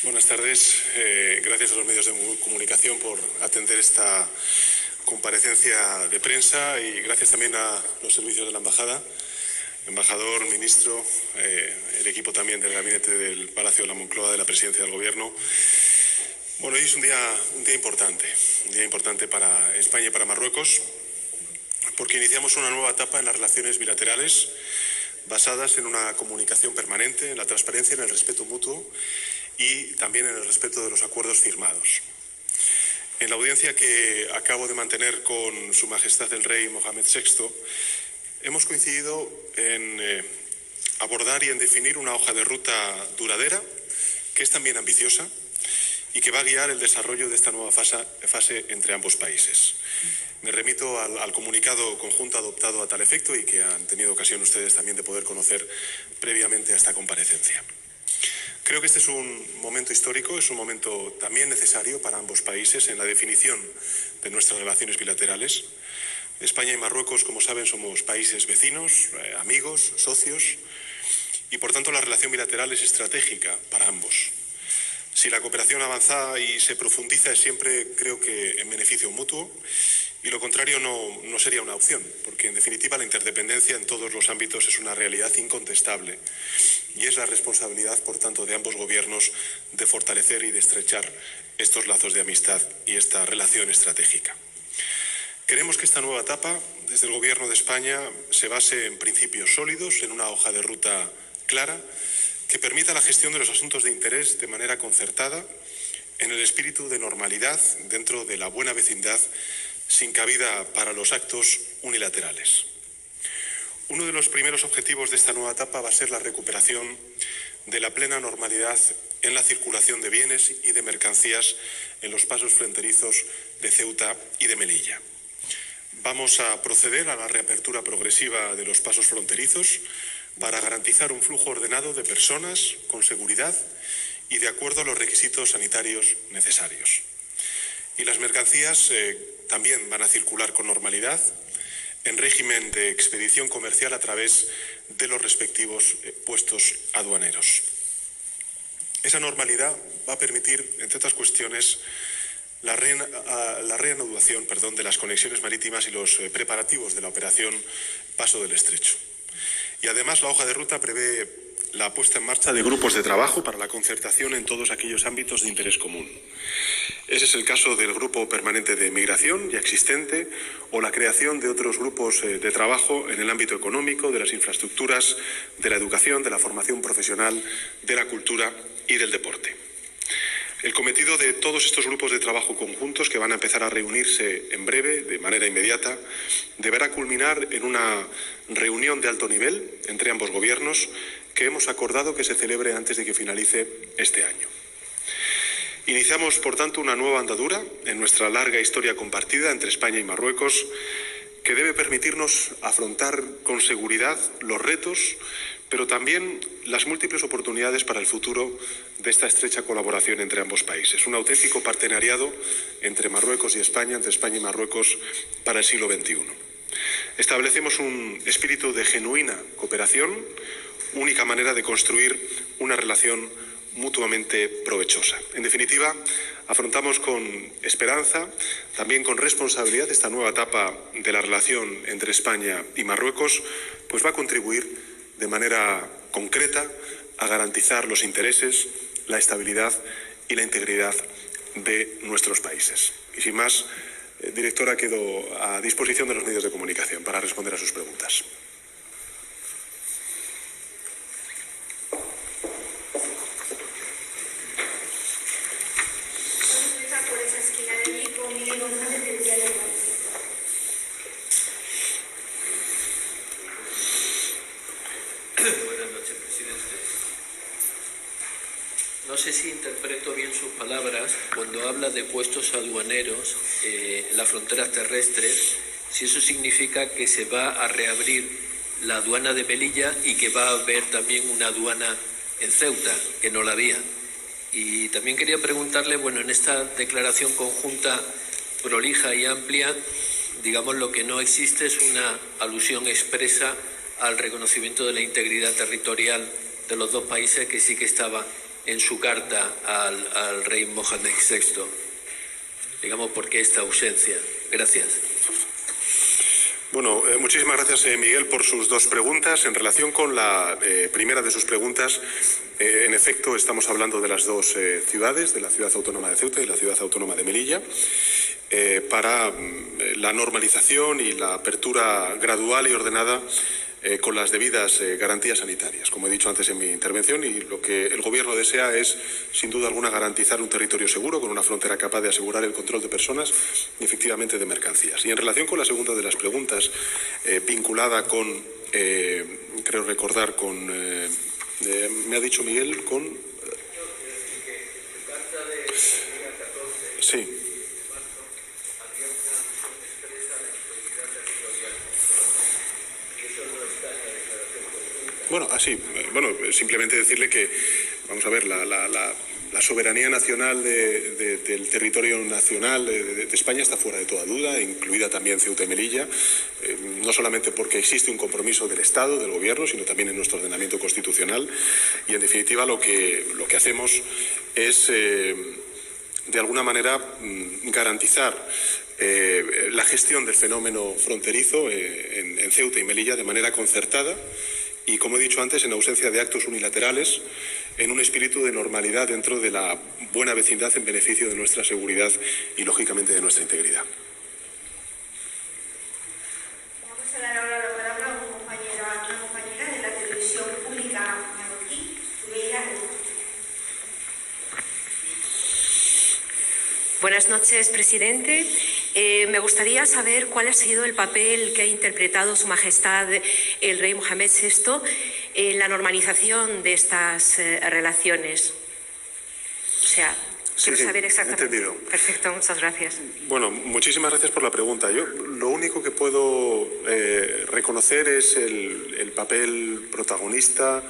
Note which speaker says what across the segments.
Speaker 1: Buenas tardes. Gracias a los medios de comunicación por atender esta comparecencia de prensa y gracias también a los servicios de la Embajada, embajador, ministro, el equipo también del gabinete del Palacio de la Moncloa, de la Presidencia del Gobierno. Bueno, hoy es un día importante para España y para Marruecos, porque iniciamos una nueva etapa en las relaciones bilaterales basadas en una comunicación permanente, en la transparencia, en el respeto mutuo y también en el respeto de los acuerdos firmados. En la audiencia que acabo de mantener con Su Majestad el Rey Mohamed VI, hemos coincidido en abordar y en definir una hoja de ruta duradera, que es también ambiciosa y que va a guiar el desarrollo de esta nueva fase entre ambos países. Me remito al comunicado conjunto adoptado a tal efecto y que han tenido ocasión ustedes también de poder conocer previamente a esta comparecencia. Creo que este es un momento histórico, es un momento también necesario para ambos países en la definición de nuestras relaciones bilaterales. España y Marruecos, como saben, somos países vecinos, amigos, socios, y por tanto la relación bilateral es estratégica para ambos. Si la cooperación avanza y se profundiza es siempre, creo que, en beneficio mutuo, y lo contrario no sería una opción, porque en definitiva la interdependencia en todos los ámbitos es una realidad incontestable y es la responsabilidad, por tanto, de ambos gobiernos de fortalecer y de estrechar estos lazos de amistad y esta relación estratégica. Queremos que esta nueva etapa, desde el Gobierno de España, se base en principios sólidos, en una hoja de ruta clara, que permita la gestión de los asuntos de interés de manera concertada, en el espíritu de normalidad, dentro de la buena vecindad, sin cabida para los actos unilaterales. Uno de los primeros objetivos de esta nueva etapa va a ser la recuperación de la plena normalidad en la circulación de bienes y de mercancías en los pasos fronterizos de Ceuta y de Melilla. Vamos a proceder a la reapertura progresiva de los pasos fronterizos para garantizar un flujo ordenado de personas con seguridad y de acuerdo a los requisitos sanitarios necesarios. Y las mercancías también van a circular con normalidad en régimen de expedición comercial a través de los respectivos puestos aduaneros. Esa normalidad va a permitir, entre otras cuestiones, la reanudación de las conexiones marítimas y los preparativos de la operación Paso del Estrecho. Y además la hoja de ruta prevé la puesta en marcha de grupos de trabajo para la concertación en todos aquellos ámbitos de interés común. Ese es el caso del Grupo Permanente de Migración ya existente o la creación de otros grupos de trabajo en el ámbito económico, de las infraestructuras, de la educación, de la formación profesional, de la cultura y del deporte. El cometido de todos estos grupos de trabajo conjuntos, que van a empezar a reunirse en breve, de manera inmediata, deberá culminar en una reunión de alto nivel entre ambos gobiernos que hemos acordado que se celebre antes de que finalice este año. Iniciamos, por tanto, una nueva andadura en nuestra larga historia compartida entre España y Marruecos, que debe permitirnos afrontar con seguridad los retos, pero también las múltiples oportunidades para el futuro de esta estrecha colaboración entre ambos países. Un auténtico partenariado entre Marruecos y España, entre España y Marruecos para el siglo XXI. Establecemos un espíritu de genuina cooperación, única manera de construir una relación mutuamente provechosa. En definitiva, afrontamos con esperanza, también con responsabilidad, esta nueva etapa de la relación entre España y Marruecos, pues va a contribuir de manera concreta a garantizar los intereses, la estabilidad y la integridad de nuestros países. Y sin más, directora, quedo a disposición de los medios de comunicación para responder a sus preguntas.
Speaker 2: Buenas noches, presidente. No sé si interpreto bien sus palabras cuando habla de puestos aduaneros en las fronteras terrestres, si eso significa que se va a reabrir la aduana de Melilla y que va a haber también una aduana en Ceuta, que no la había. Y también quería preguntarle, bueno, en esta declaración conjunta prolija y amplia, digamos, lo que no existe es una alusión expresa al reconocimiento de la integridad territorial de los dos países, que sí que estaba en su carta al rey Mohamed VI? Digamos, ¿por qué esta ausencia? Gracias.
Speaker 1: Bueno, muchísimas gracias, Miguel, por sus dos preguntas. En relación con la primera de sus preguntas, en efecto, estamos hablando de las dos ciudades, de la ciudad autónoma de Ceuta y la ciudad autónoma de Melilla, para la normalización y la apertura gradual y ordenada con las debidas garantías sanitarias. Como he dicho antes en mi intervención, y lo que el Gobierno desea es, sin duda alguna, garantizar un territorio seguro, con una frontera capaz de asegurar el control de personas y, efectivamente, de mercancías. Y en relación con la segunda de las preguntas, vinculada con, creo recordar, con... me ha dicho Miguel, con... Sí. Bueno, simplemente decirle que, vamos a ver, la soberanía nacional del territorio nacional de España está fuera de toda duda, incluida también Ceuta y Melilla, no solamente porque existe un compromiso del Estado, del Gobierno, sino también en nuestro ordenamiento constitucional. Y, en definitiva, lo que hacemos es, de alguna manera, garantizar la gestión del fenómeno fronterizo en Ceuta y Melilla de manera concertada y, como he dicho antes, en ausencia de actos unilaterales, en un espíritu de normalidad dentro de la buena vecindad en beneficio de nuestra seguridad y, lógicamente, de nuestra integridad.
Speaker 3: Vamos a dar ahora la palabra a una compañera de la televisión pública marroquí, Zubeira.
Speaker 4: Buenas noches, presidente. Me gustaría saber cuál ha sido el papel que ha interpretado Su Majestad el Rey Mohamed VI en la normalización de estas relaciones. O sea, quiero saber exactamente.
Speaker 1: Entendido.
Speaker 4: Perfecto, muchas gracias.
Speaker 1: Bueno, muchísimas gracias por la pregunta. Yo lo único que puedo reconocer es el papel protagonista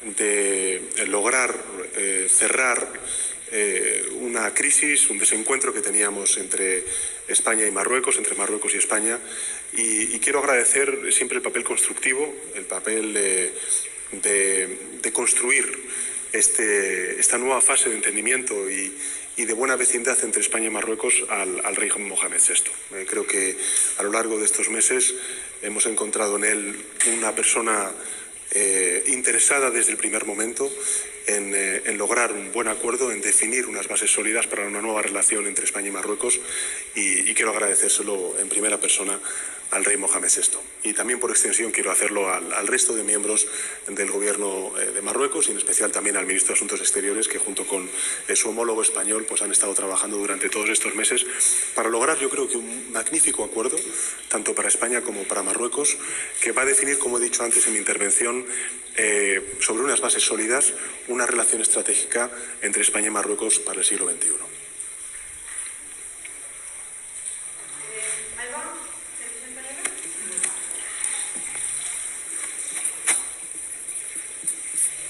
Speaker 1: de lograr cerrar una crisis, un desencuentro que teníamos entre España y Marruecos, entre Marruecos y España, y quiero agradecer siempre el papel constructivo, el papel de construir esta nueva fase de entendimiento y de buena vecindad entre España y Marruecos al rey Mohamed VI. Creo que a lo largo de estos meses hemos encontrado en él una persona interesada desde el primer momento en lograr un buen acuerdo, en definir unas bases sólidas para una nueva relación entre España y Marruecos, y quiero agradecérselo en primera persona al rey Mohamed VI. Y también, por extensión, quiero hacerlo al resto de miembros del Gobierno de Marruecos, y en especial también al ministro de Asuntos Exteriores, que junto con su homólogo español pues han estado trabajando durante todos estos meses para lograr, yo creo que, un magnífico acuerdo, tanto para España como para Marruecos, que va a definir, como he dicho antes en mi intervención, sobre unas bases sólidas, una relación estratégica entre España y Marruecos para el siglo XXI.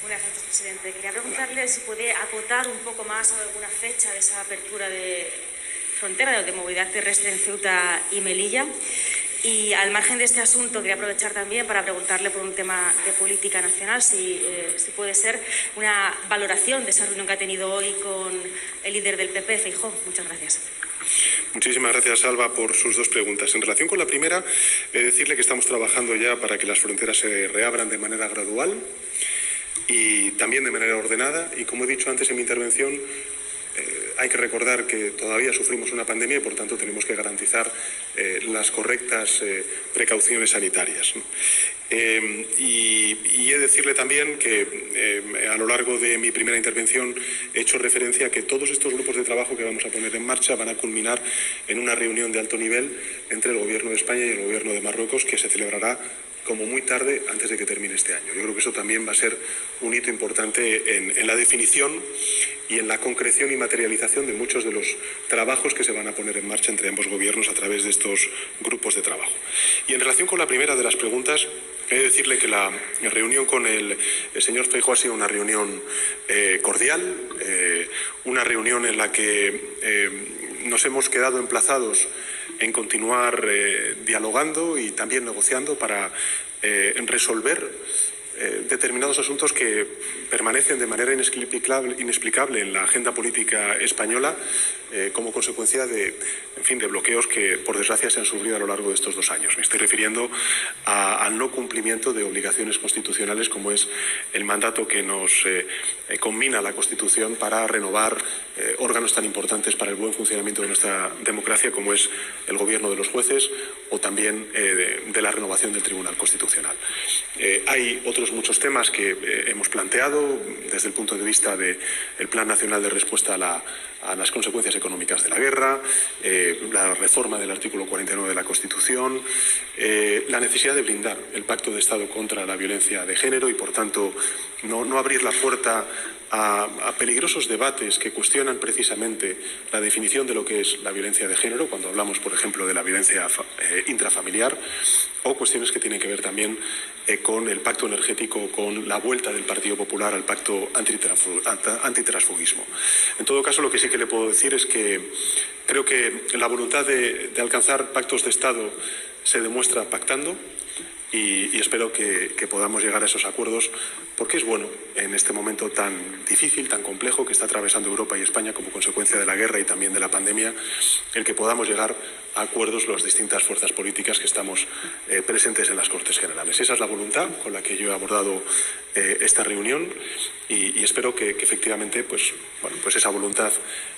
Speaker 5: Buenas noches, presidente. Quería preguntarle si puede acotar un poco más a alguna fecha de esa apertura de frontera de movilidad terrestre en Ceuta y Melilla. Y al margen de este asunto, quería aprovechar también para preguntarle por un tema de política nacional, si puede ser una valoración de esa reunión que ha tenido hoy con el líder del PP, Feijóo. Muchas gracias.
Speaker 1: Muchísimas gracias, Alba, por sus dos preguntas. En relación con la primera, decirle que estamos trabajando ya para que las fronteras se reabran de manera gradual y también de manera ordenada. Y, como he dicho antes en mi intervención, hay que recordar que todavía sufrimos una pandemia y, por tanto, tenemos que garantizar las correctas precauciones sanitarias. Y he de decirle también que a lo largo de mi primera intervención he hecho referencia a que todos estos grupos de trabajo que vamos a poner en marcha van a culminar en una reunión de alto nivel entre el Gobierno de España y el Gobierno de Marruecos, que se celebrará como muy tarde antes de que termine este año. Yo creo que eso también va a ser un hito importante en la definición y en la concreción y materialización de muchos de los trabajos que se van a poner en marcha entre ambos gobiernos a través de estos grupos de trabajo. Y en relación con la primera de las preguntas, he de decirle que la reunión con el señor Feijóo ha sido una reunión cordial, una reunión en la que nos hemos quedado emplazados en continuar dialogando y también negociando para resolver determinados asuntos que permanecen de manera inexplicable en la agenda política española como consecuencia de bloqueos que, por desgracia, se han sufrido a lo largo de estos 2 años. Me estoy refiriendo al no cumplimiento de obligaciones constitucionales, como es el mandato que nos conmina la Constitución para renovar órganos tan importantes para el buen funcionamiento de nuestra democracia, como es el gobierno de los jueces o también de la renovación del Tribunal Constitucional. Hay otros muchos temas que hemos planteado desde el punto de vista del Plan Nacional de Respuesta a las consecuencias económicas de la guerra, la reforma del artículo 49 de la Constitución, la necesidad de blindar el Pacto de Estado contra la violencia de género y, por tanto, no abrir la puerta a peligrosos debates que cuestionan precisamente la definición de lo que es la violencia de género, cuando hablamos, por ejemplo, de la violencia intrafamiliar, o cuestiones que tienen que ver también con el pacto energético, con la vuelta del Partido Popular al pacto antitransfugismo. En todo caso, lo que sí que le puedo decir es que creo que la voluntad de alcanzar pactos de Estado se demuestra pactando. Y espero que podamos llegar a esos acuerdos, porque es bueno en este momento tan difícil, tan complejo que está atravesando Europa y España como consecuencia de la guerra y también de la pandemia, el que podamos llegar a acuerdos las distintas fuerzas políticas que estamos presentes en las Cortes Generales. Esa es la voluntad con la que yo he abordado esta reunión y espero que efectivamente pues esa voluntad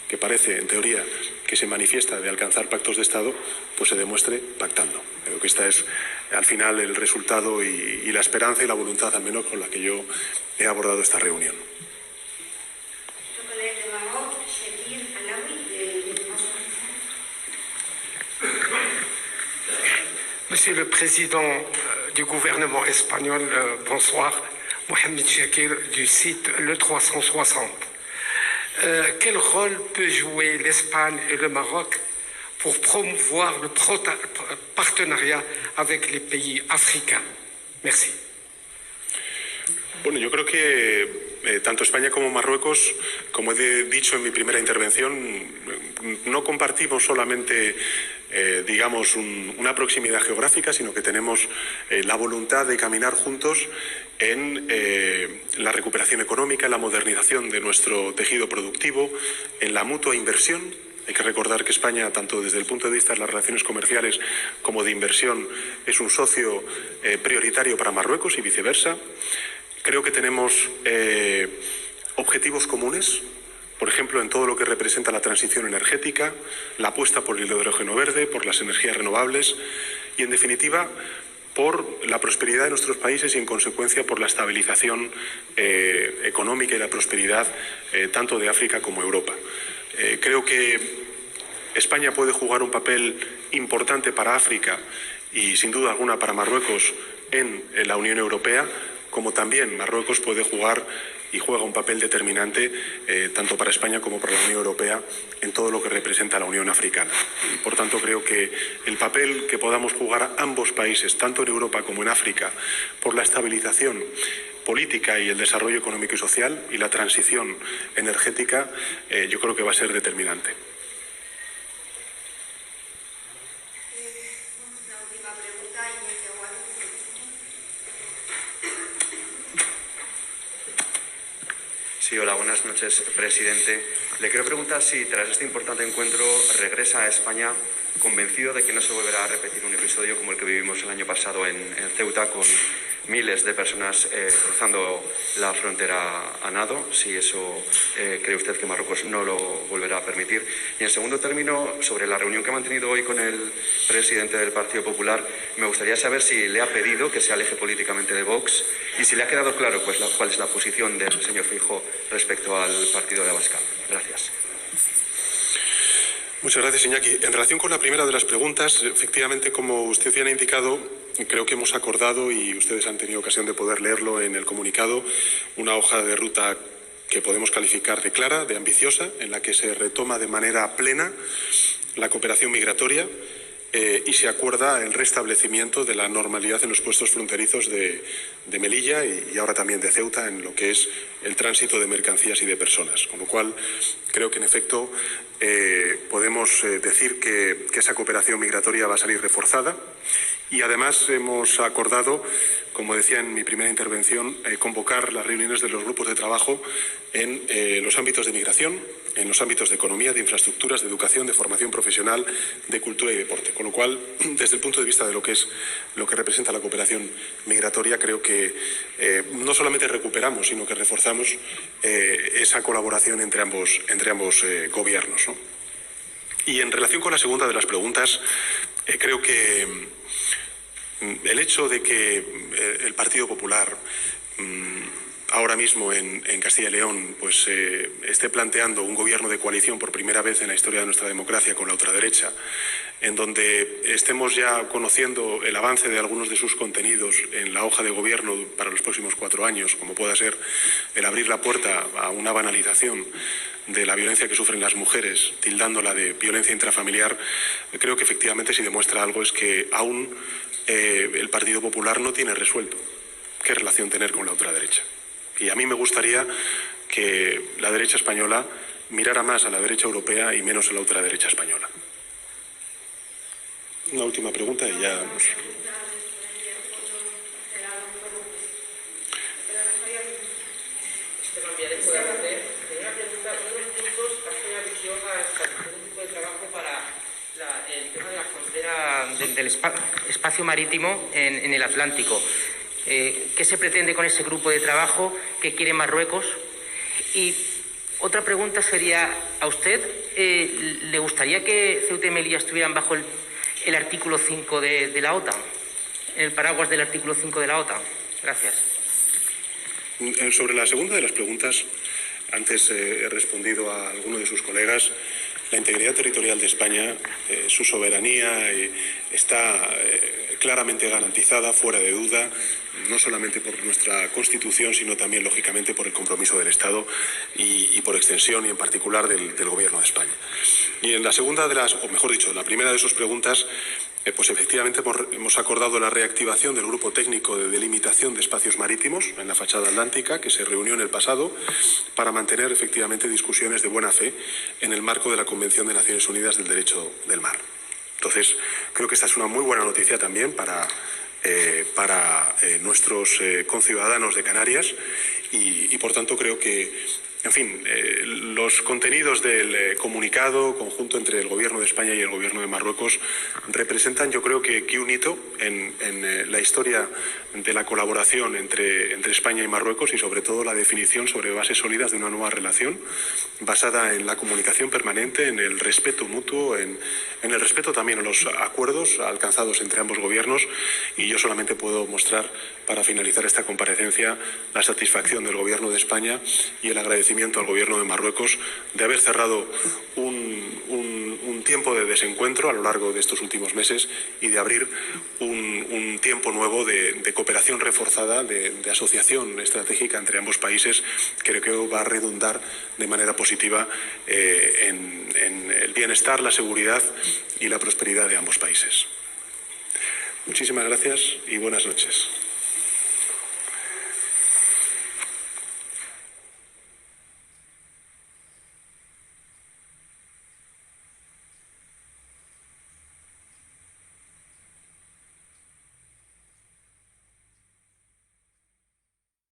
Speaker 1: que parece, en teoría, que se manifiesta de alcanzar pactos de Estado, pues se demuestre pactando. Creo que esta es, al final, el resultado y la esperanza y la voluntad, al menos, con la que yo he abordado esta reunión.
Speaker 6: Monsieur le Président du gouvernement espagnol, bonsoir. Mohamed Chakir du site Le 360. Quel rôle peut jouer l'Espagne et le Maroc pour promouvoir le partenariat avec les pays africains? Merci.
Speaker 1: Bueno, yo creo que tanto España como Marruecos, como he dicho en mi primera intervención, no compartimos solamente una proximidad geográfica, sino que tenemos la voluntad de caminar juntos en la recuperación económica, en la modernización de nuestro tejido productivo, en la mutua inversión. Hay que recordar que España, tanto desde el punto de vista de las relaciones comerciales como de inversión, es un socio prioritario para Marruecos y viceversa. Creo que tenemos objetivos comunes, por ejemplo, en todo lo que representa la transición energética, la apuesta por el hidrógeno verde, por las energías renovables y, en definitiva, por la prosperidad de nuestros países y, en consecuencia, por la estabilización económica y la prosperidad tanto de África como Europa. Creo que España puede jugar un papel importante para África y, sin duda alguna, para Marruecos en la Unión Europea, como también Marruecos puede jugar y juega un papel determinante tanto para España como para la Unión Europea en todo lo que representa la Unión Africana. Y, por tanto, creo que el papel que podamos jugar ambos países, tanto en Europa como en África, por la estabilización política y el desarrollo económico y social y la transición energética, yo creo que va a ser determinante.
Speaker 7: Sí, hola, buenas noches, presidente. Le quiero preguntar si tras este importante encuentro regresa a España convencido de que no se volverá a repetir un episodio como el que vivimos el año pasado en Ceuta, con miles de personas cruzando la frontera a nado, si eso cree usted que Marruecos no lo volverá a permitir. Y, en segundo término, sobre la reunión que ha mantenido hoy con el presidente del Partido Popular, me gustaría saber si le ha pedido que se aleje políticamente de Vox y si le ha quedado claro cuál es la posición del señor Feijóo respecto al partido de Abascal. Gracias.
Speaker 1: Muchas gracias, Iñaki. En relación con la primera de las preguntas, efectivamente, como usted bien ha indicado, creo que hemos acordado, y ustedes han tenido ocasión de poder leerlo en el comunicado, una hoja de ruta que podemos calificar de clara, de ambiciosa, en la que se retoma de manera plena la cooperación migratoria y se acuerda el restablecimiento de la normalidad en los puestos fronterizos de Melilla y ahora también de Ceuta en lo que es el tránsito de mercancías y de personas. Con lo cual, creo que en efecto podemos decir que esa cooperación migratoria va a salir reforzada y además hemos acordado, como decía en mi primera intervención, convocar las reuniones de los grupos de trabajo en los ámbitos de migración, en los ámbitos de economía, de infraestructuras, de educación, de formación profesional, de cultura y deporte. Con lo cual, desde el punto de vista de lo que representa la cooperación migratoria, creo que no solamente recuperamos, sino que reforzamos esa colaboración entre ambos gobiernos, ¿no? Y en relación con la segunda de las preguntas, creo que el hecho de que el Partido Popular ahora mismo en Castilla y León pues esté planteando un gobierno de coalición por primera vez en la historia de nuestra democracia con la ultraderecha, en donde estemos ya conociendo el avance de algunos de sus contenidos en la hoja de gobierno para los próximos 4 años, como pueda ser el abrir la puerta a una banalización de la violencia que sufren las mujeres, tildándola de violencia intrafamiliar, creo que efectivamente si demuestra algo es que aún el Partido Popular no tiene resuelto qué relación tener con la ultraderecha. Y a mí me gustaría que la derecha española mirara más a la derecha europea y menos a la ultraderecha española. Una última pregunta y ya nos...
Speaker 8: Del espacio marítimo en el Atlántico. ¿Qué se pretende con ese grupo de trabajo? ¿Qué quiere Marruecos? Y otra pregunta sería, ¿a usted le gustaría que Ceuta y Melilla estuvieran bajo el artículo 5 de la OTAN? En el paraguas del artículo 5 de la OTAN. Gracias.
Speaker 1: Sobre la segunda de las preguntas, antes he respondido a alguno de sus colegas. La integridad territorial de España, su soberanía está claramente garantizada, fuera de duda, no solamente por nuestra Constitución, sino también, lógicamente, por el compromiso del Estado y por extensión y en particular del Gobierno de España. Y en la segunda de las, o mejor dicho, en la primera de sus preguntas, pues efectivamente hemos acordado la reactivación del Grupo Técnico de Delimitación de Espacios Marítimos en la fachada atlántica, que se reunió en el pasado para mantener efectivamente discusiones de buena fe en el marco de la Convención de Naciones Unidas del Derecho del Mar. Entonces, creo que esta es una muy buena noticia también para nuestros conciudadanos de Canarias y, por tanto, creo que, en fin, los contenidos del comunicado conjunto entre el Gobierno de España y el Gobierno de Marruecos representan, yo creo que un hito en la historia de la colaboración entre España y Marruecos y, sobre todo, la definición sobre bases sólidas de una nueva relación basada en la comunicación permanente, en el respeto mutuo, en el respeto también a los acuerdos alcanzados entre ambos gobiernos. Y yo solamente puedo mostrar, para finalizar esta comparecencia, la satisfacción del Gobierno de España y el agradecimiento al Gobierno de Marruecos de haber cerrado un tiempo de desencuentro a lo largo de estos últimos meses y de abrir un tiempo nuevo de cooperación reforzada, de asociación estratégica entre ambos países, que creo va a redundar de manera positiva en el bienestar, la seguridad y la prosperidad de ambos países. Muchísimas gracias y buenas noches.